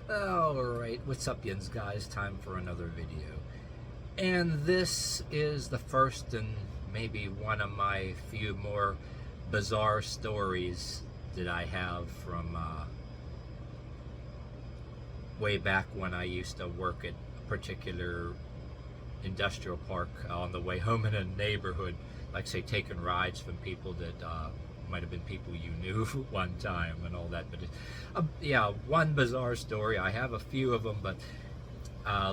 Alright, what's up yins guys? Time for another video. And this is the first and maybe one of my few more bizarre stories that I have from way back when I used to work at a particular industrial park on the way home in a neighborhood, like say taking rides from people that might have been people you knew one time and all that. But yeah, one bizarre story. I have a few of them, but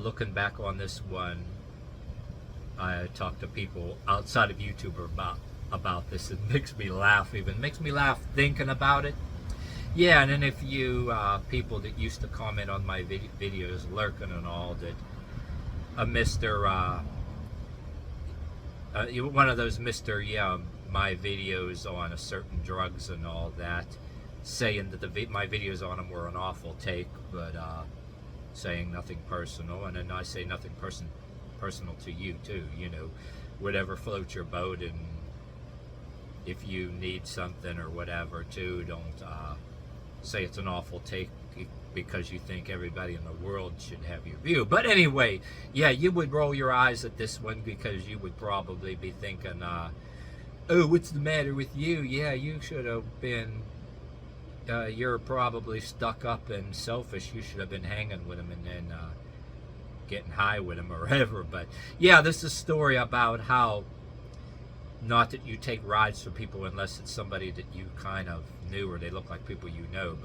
looking back on this one, I talked to people outside of YouTube about this. It makes me laugh, even makes me laugh thinking about it. Yeah, and then if you people that used to comment on my videos, lurking and all, that one of those Mr. Yeah, my videos on a certain drugs and all that, saying that my videos on them were an awful take, but saying nothing personal. And then I say nothing personal to you too, you know, whatever floats your boat. And if you need something or whatever too, don't say it's an awful take because you think everybody in the world should have your view. But anyway, yeah, you would roll your eyes at this one because you would probably be thinking, oh, what's the matter with you? Yeah, you should have been, you're probably stuck up and selfish. You should have been hanging with him and then getting high with him or whatever. But yeah, this is a story about how, not that you take rides for people unless it's somebody that you kind of knew or they look like people you know,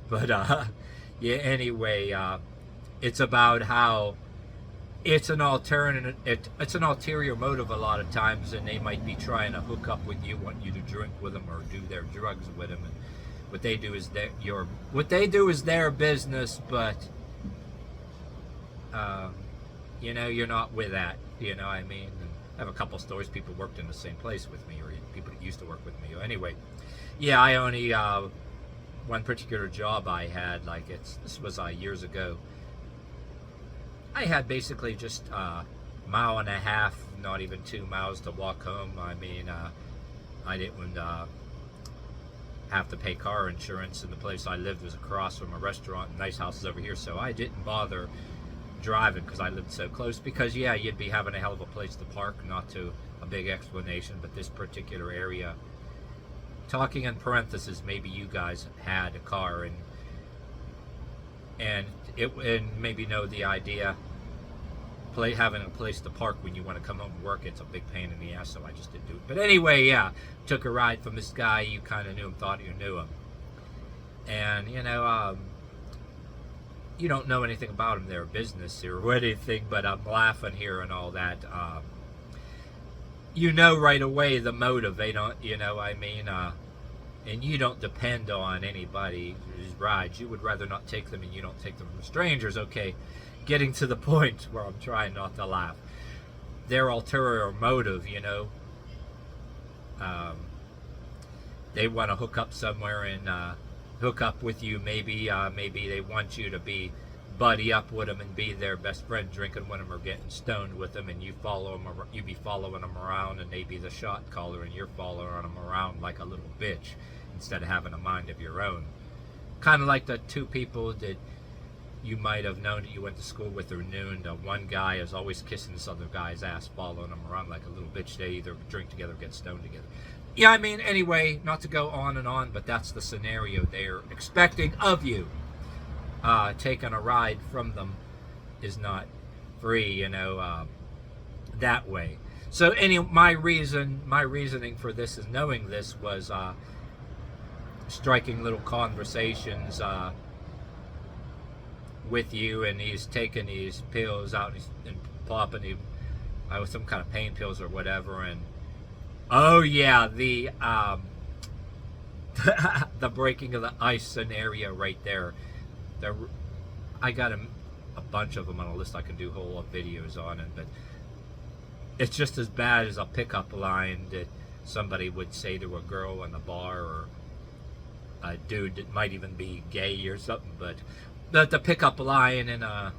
but yeah, anyway, it's about how it's an alternative, it's an ulterior motive a lot of times, and they might be trying to hook up with you, want you to drink with them or do their drugs with them, and what they do is their business, but you know, you're not with that, you know what I mean? And I have a couple stories, people worked in the same place with me, or people that used to work with me. Anyway, yeah, I only one particular job I had, like this was years ago. I had basically just a mile and a half, not even 2 miles to walk home. I mean, I didn't have to pay car insurance, and the place I lived was across from a restaurant and nice houses over here, so I didn't bother driving because I lived so close. Because yeah, you'd be having a hell of a place to park, not to a big explanation, but this particular area, talking in parentheses, maybe you guys had a car and maybe know the idea, having a place to park when you want to come home and work, it's a big pain in the ass, so I just didn't do it. But anyway, yeah, took a ride from this guy. You kind of knew him, thought you knew him, and you know, you don't know anything about them, their business or anything, but I'm laughing here and all that. You know right away the motive. They don't, you know, I mean, and you don't depend on anybody's rides. You would rather not take them, and you don't take them from strangers. Okay, getting to the point where I'm trying not to laugh. Their ulterior motive, you know, they want to hook up somewhere and hook up with you. Maybe they want you to be buddy up with them and be their best friend, drinking with them or getting stoned with them, and you be following them around, and they be the shot caller and you're following them around like a little bitch instead of having a mind of your own. Kind of like the two people that you might have known that you went to school with or knew, and one guy is always kissing this other guy's ass, following him around like a little bitch. They either drink together or get stoned together. Yeah, I mean, anyway, not to go on and on, but that's the scenario they're expecting of you. Taking a ride from them is not free, you know, that way. So my reasoning for this is, knowing this, was striking little conversations with you, and he's taking these pills out and popping him with some kind of pain pills or whatever, and oh yeah, the the breaking of the ice scenario right there. I got a bunch of them on a list I can do whole videos on it, but it's just as bad as a pickup line that somebody would say to a girl in a bar, or a dude that might even be gay or something. But the pickup line in a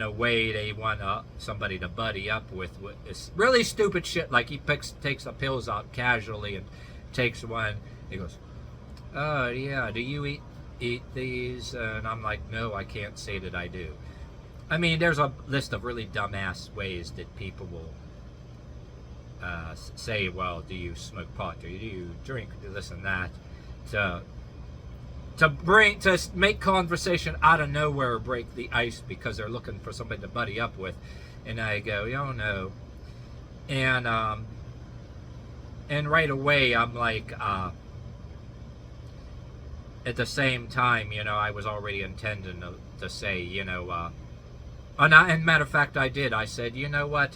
way they want somebody to buddy up with is really stupid shit. Like he takes the pills out casually and takes one. He goes, "Oh yeah, do you eat eat these? And I'm like, no, I can't say that I do. I mean, there's a list of really dumbass ways that people will say, well, do you smoke pot? Do you drink? Do this and that? To make conversation out of nowhere, break the ice because they're looking for somebody to buddy up with. And I go, oh no. And right away I'm like, at the same time, you know, I was already intending to say, you know, and matter of fact, I did. I said, you know what,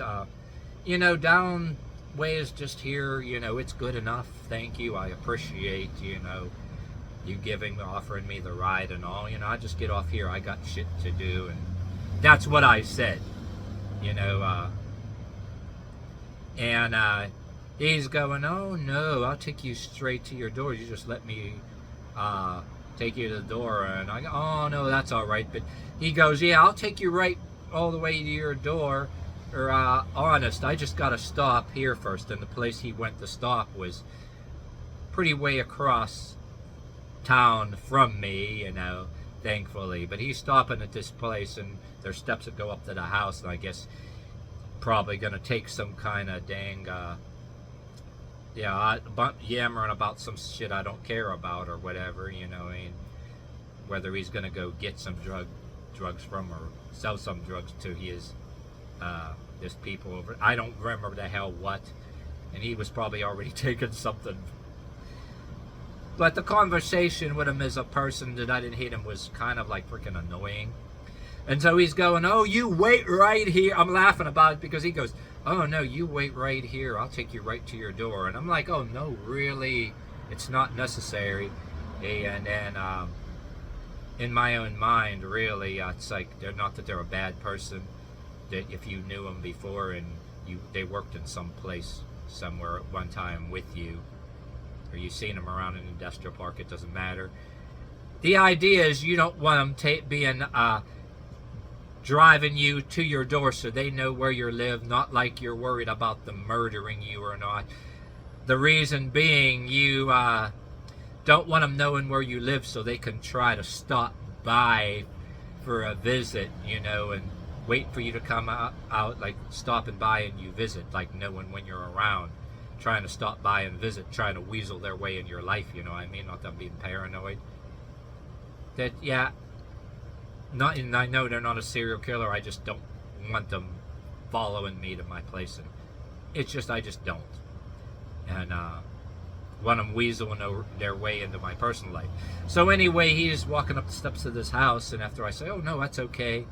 you know, down ways just here, you know, it's good enough. Thank you. I appreciate, you know, you offering me the ride and all. You know, I just get off here. I got shit to do. And that's what I said, you know, and he's going, oh no, I'll take you straight to your door. You just let me take you to the door. And I go, oh no, that's all right. But he goes, yeah, I'll take you right all the way to your door. Or honest, I just got to stop here first. And the place he went to stop was pretty way across town from me, you know, thankfully. But he's stopping at this place, and there's steps that go up to the house, and I guess probably gonna take some kind of dang yammering about some shit I don't care about or whatever, you know. I mean, whether he's gonna go get some drugs from or sell some drugs to his people over, I don't remember the hell what, and he was probably already taking something. But the conversation with him as a person that I didn't hate him was kind of like freaking annoying. And so he's going, oh, you wait right here. I'm laughing about it because he goes, oh no, you wait right here. I'll take you right to your door. And I'm like, oh no, really, it's not necessary. And then in my own mind, really, it's like, they're not that they're a bad person. That if you knew them before and they worked in some place somewhere at one time with you, or you've seen them around an industrial park, it doesn't matter. The idea is you don't want them driving you to your door so they know where you live, not like you're worried about them murdering you or not. The reason being, you don't want them knowing where you live so they can try to stop by for a visit, you know, and wait for you to come out like stopping by and you visit, like knowing when you're around, trying to stop by and visit, trying to weasel their way in your life, you know what I mean? Not them being paranoid. That, yeah, and I know they're not a serial killer, I just don't want them following me to my place, and it's just, I just don't. And want them weaseling their way into my personal life. So anyway, he's walking up the steps of this house, and after I say, oh no, that's okay,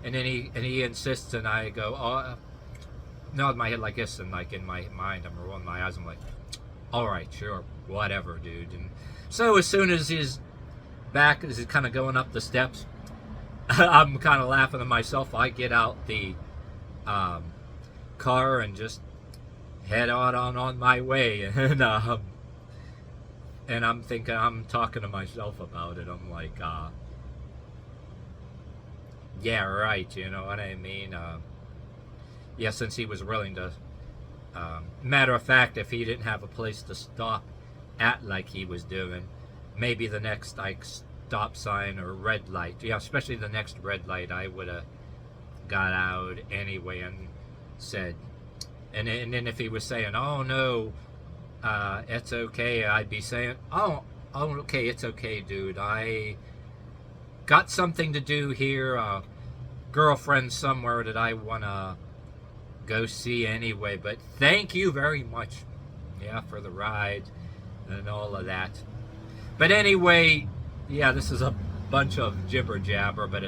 and then he insists, and I go, oh, nod my head like this, and like in my mind, I'm rolling my eyes, I'm like, all right, sure, whatever, dude. And so as soon as he's back, as he's kind of going up the steps, I'm kind of laughing to myself. I get out the car and just head on my way, and I'm thinking, I'm talking to myself about it. I'm like, yeah, right, you know what I mean? Yeah, since he was willing to, matter of fact, if he didn't have a place to stop at like he was doing, maybe the next like stop sign or red light, yeah, especially the next red light, I would have got out anyway and said, and then if he was saying, oh no, it's okay, I'd be saying, oh okay, it's okay, dude, I got something to do here, girlfriend somewhere that I wanna go see anyway, but thank you very much, yeah, for the ride and all of that. But anyway, yeah, this is a bunch of jibber jabber, but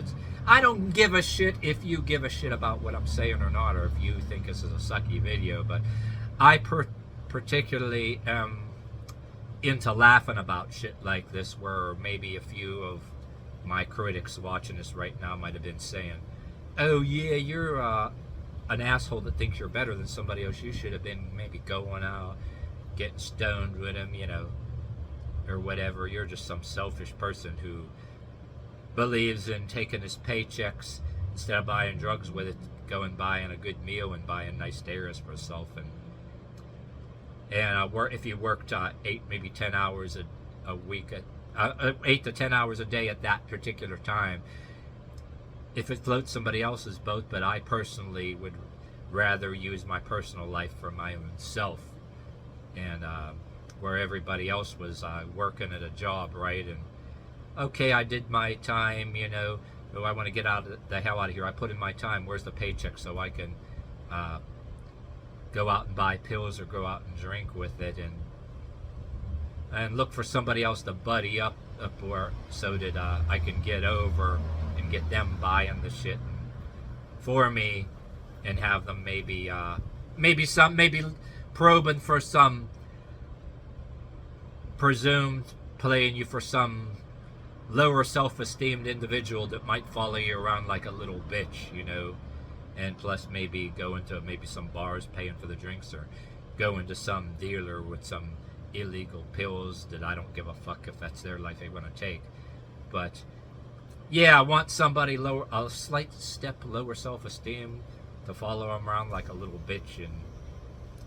I don't give a shit if you give a shit about what I'm saying or not, or if you think this is a sucky video, but I particularly am into laughing about shit like this, where maybe a few of my critics watching this right now might have been saying, oh yeah, you're an asshole that thinks you're better than somebody else. You should have been maybe going out, getting stoned with him, you know, or whatever. You're just some selfish person who believes in taking his paychecks instead of buying drugs with it, going buying a good meal and buying nice stairs for himself. And if you worked 8, maybe 10 hours a week at 8 to 10 hours a day at that particular time, if it floats somebody else's boat. But I personally would rather use my personal life for my own self, and where everybody else was working at a job, right? And okay, I did my time, you know. Oh, I want to get the hell out of here. I put in my time. Where's the paycheck so I can go out and buy pills or go out and drink with it, and look for somebody else to buddy up or so that I can get over and get them buying the shit for me, and have them maybe probing for some presumed playing you for some lower self-esteemed individual that might follow you around like a little bitch, you know, and plus maybe go into some bars paying for the drinks, or go into some dealer with some illegal pills that I don't give a fuck if that's their life they want to take. But yeah, I want somebody a slight step lower self-esteem to follow them around like a little bitch,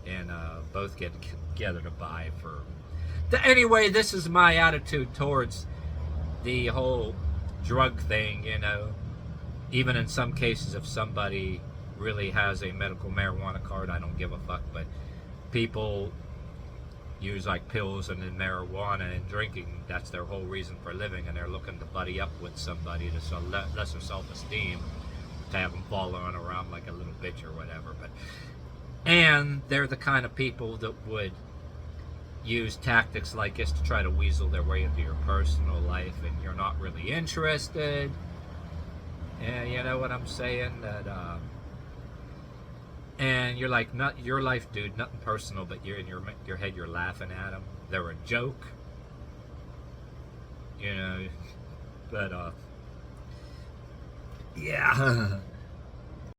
and both get together to buy for. Anyway, this is my attitude towards the whole drug thing, you know. Even in some cases, if somebody really has a medical marijuana card, I don't give a fuck. But people use like pills and then marijuana and drinking, that's their whole reason for living, and they're looking to buddy up with somebody to show lesser self-esteem, to have them following around like a little bitch or whatever. And they're the kind of people that would use tactics like this to try to weasel their way into your personal life, and you're not really interested. Yeah, you know what I'm saying? That and you're like, not your life, dude, nothing personal, but you're in your head, you're laughing at them. They're a joke, you know. But yeah.